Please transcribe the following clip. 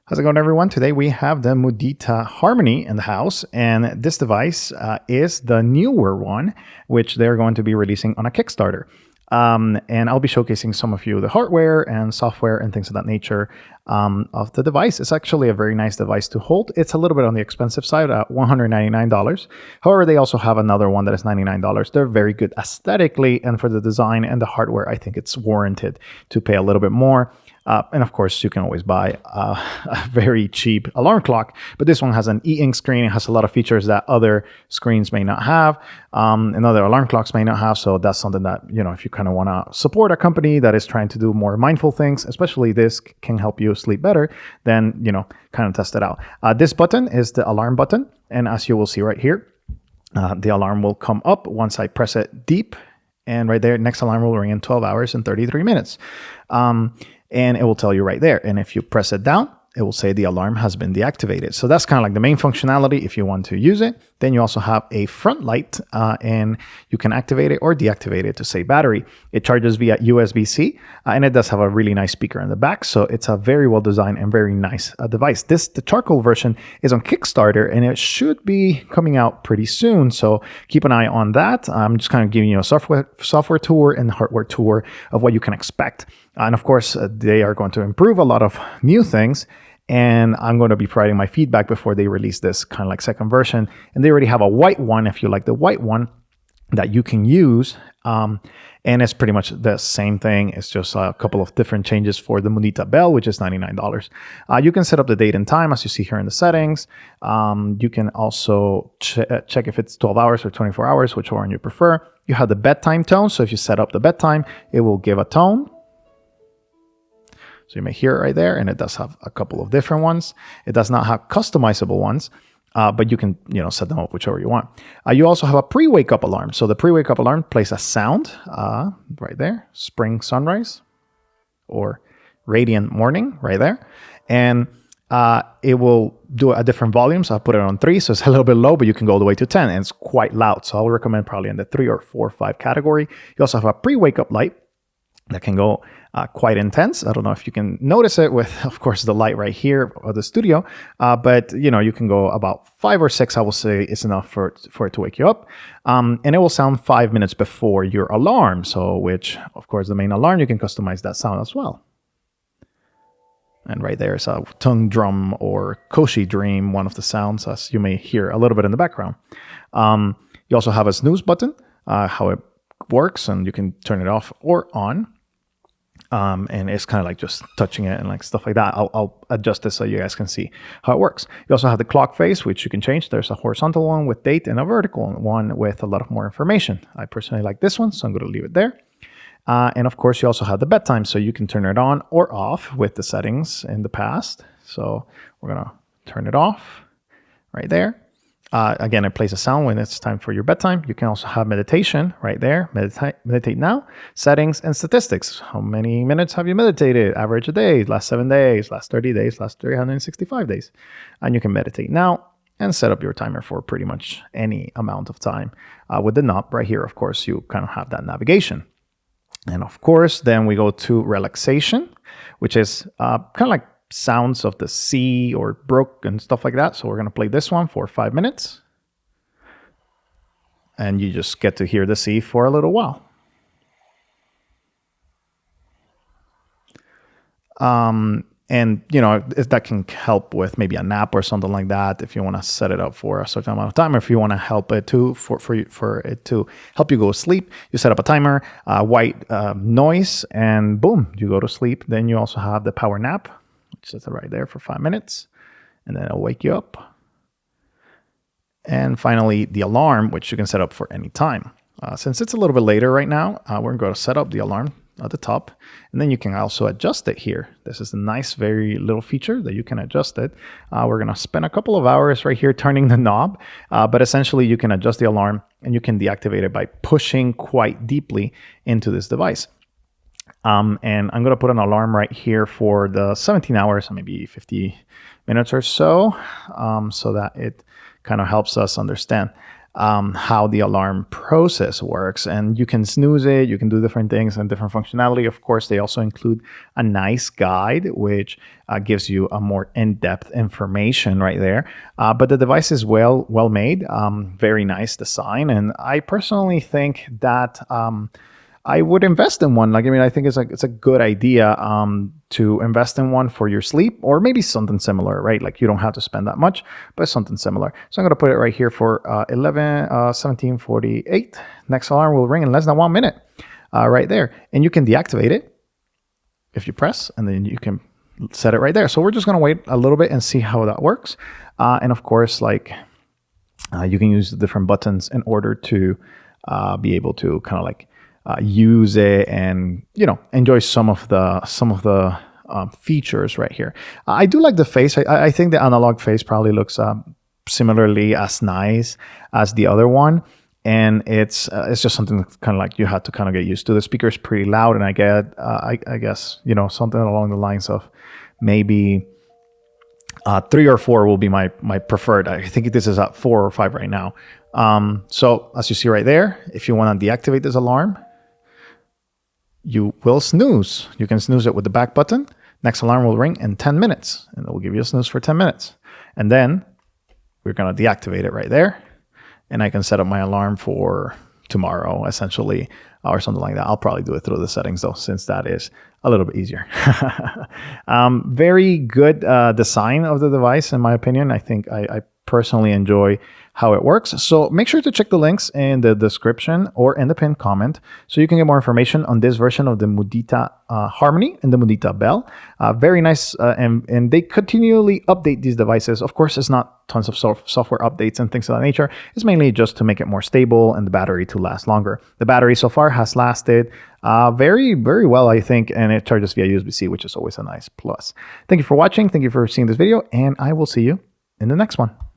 How's it going, everyone? Today we have the Mudita Harmony in the house, and this device is the newer one, which they're going to be releasing on a Kickstarter. And I'll be showcasing some of you the hardware and software and things of that nature of the device. It's actually a very nice device to hold. It's a little bit on the expensive side at $199. However, they also have another one that is $99. They're very good aesthetically, and for the design and the hardware, I think it's warranted to pay a little bit more. And of course, you can always buy a very cheap alarm clock, but this one has an e-ink screen. It has a lot of features that other screens may not have, and other alarm clocks may not have. So that's something that, if you kind of want to support a company that is trying to do more mindful things, especially this can help you sleep better, then, kind of test it out. This button is the alarm button. And as you will see right here, the alarm will come up once I press it deep. And right there, next alarm will ring in 12 hours and 33 minutes. And it will tell you right there. And if you press it down, it will say the alarm has been deactivated. So that's kind of like the main functionality if you want to use it. Then you also have a front light, and you can activate it or deactivate it to save battery. It charges via USBC, and it does have a really nice speaker in the back. So it's a very well designed and very nice device. The charcoal version is on Kickstarter, and it should be coming out pretty soon. So keep an eye on that. I'm just kind of giving you a software tour and hardware tour of what you can expect. And of course, they are going to improve a lot of new things. And I'm going to be providing my feedback before they release this kind of like second version. And they already have a white one, if you like the white one, that you can use. And it's pretty much the same thing. It's just a couple of different changes for the Monita Bell, which is $99. You can set up the date and time as you see here in the settings. You can also check if it's 12 hours or 24 hours, which one you prefer. You have the bedtime tone. So if you set up the bedtime, it will give a tone. So you may hear it right there, and it does have a couple of different ones. It does not have customizable ones, but you can set them up whichever you want. You also have a pre-wake up alarm. So the pre-wake up alarm plays a sound right there, spring sunrise or radiant morning right there. And it will do a different volume. So I'll put it on 3, so it's a little bit low, but you can go all the way to 10, and it's quite loud. So I'll recommend probably in the 3 or 4 or 5 category. You also have a pre-wake up light that can go quite intense. I don't know if you can notice it with, of course, the light right here of the studio, but you can go about 5 or 6, I will say, is enough for it to wake you up. And it will sound 5 minutes before your alarm. So which, of course, the main alarm, you can customize that sound as well. And right there is a tongue drum or Koshi dream, one of the sounds, as you may hear a little bit in the background. You also have a snooze button, how it works, and you can turn it off or on. And it's kind of like just touching it and like stuff like that. I'll adjust this so you guys can see how it works. You also have the clock face, which you can change. There's a horizontal one with date and a vertical one with a lot of more information. I personally like this one, so I'm going to leave it there. And of course, you also have the bedtime, so you can turn it on or off with the settings in the past. So we're going to turn it off right there. Again, it plays a sound when it's time for your bedtime. You can also have meditation right there. Meditate now, settings, and statistics. How many minutes have you meditated? Average a day, last 7 days, last 30 days, last 365 days. And you can meditate now and set up your timer for pretty much any amount of time. With the knob right here, of course, you kind of have that navigation. And of course, then we go to relaxation, which is kind of like sounds of the sea or brook and stuff like that. So we're going to play this one for 5 minutes. And you just get to hear the sea for a little while. And, that can help with maybe a nap or something like that if you want to set it up for a certain amount of time. Or if you want to help it to, for it to help you go to sleep, you set up a timer, white noise, and boom, you go to sleep. Then you also have the power nap, which is right there for 5 minutes, and then it'll wake you up. And finally, the alarm, which you can set up for any time. Since it's a little bit later right now, we're going to set up the alarm at the top, and then you can also adjust it here. This is a nice, very little feature that you can adjust it. We're going to spend a couple of hours right here turning the knob, but essentially you can adjust the alarm, and you can deactivate it by pushing quite deeply into this device. And I'm going to put an alarm right here for the 17 hours, maybe 50 minutes or so, so that it kind of helps us understand. how the alarm process works. And you can snooze it, you can do different things and different functionality. Of course, they also include a nice guide, which gives you a more in-depth information right there. But the device is well made, very nice design. And I personally think that I would invest in one. Like, I mean, I think it's a good idea to invest in one for your sleep, or maybe something similar, right? Like, you don't have to spend that much, but something similar. So I'm going to put it right here for 17:48. Next alarm will ring in less than 1 minute, right there. And you can deactivate it if you press, and then you can set it right there. So we're just going to wait a little bit and see how that works. And of course, like, you can use the different buttons in order to be able to kind of like use it and, you know, enjoy some of the features right here. I do like the face. I think the analog face probably looks similarly as nice as the other one, and it's just something kind of like you had to kind of get used to. The speaker is pretty loud, and I guess, you know, something along the lines of maybe 3 or 4 will be my preferred. I think this is at 4 or 5 right now. So as you see right there, if you want to deactivate this alarm, you will snooze. You can snooze it with the back button. Next alarm will ring in 10 minutes, and it will give you a snooze for 10 minutes. And then we're going to deactivate it right there. And I can set up my alarm for tomorrow, essentially, or something like that. I'll probably do it through the settings, though, since that is a little bit easier. Very good design of the device, in my opinion. I think I personally enjoy how it works. So make sure to check the links in the description or in the pinned comment so you can get more information on this version of the Mudita Harmony and the Mudita Bell. Very nice, and they continually update these devices. Of course, it's not tons of software updates and things of that nature. It's mainly just to make it more stable and the battery to last longer. The battery so far has lasted very, very well, I think, and it charges via USB-C, which is always a nice plus. Thank you for watching. Thank you for seeing this video, and I will see you in the next one.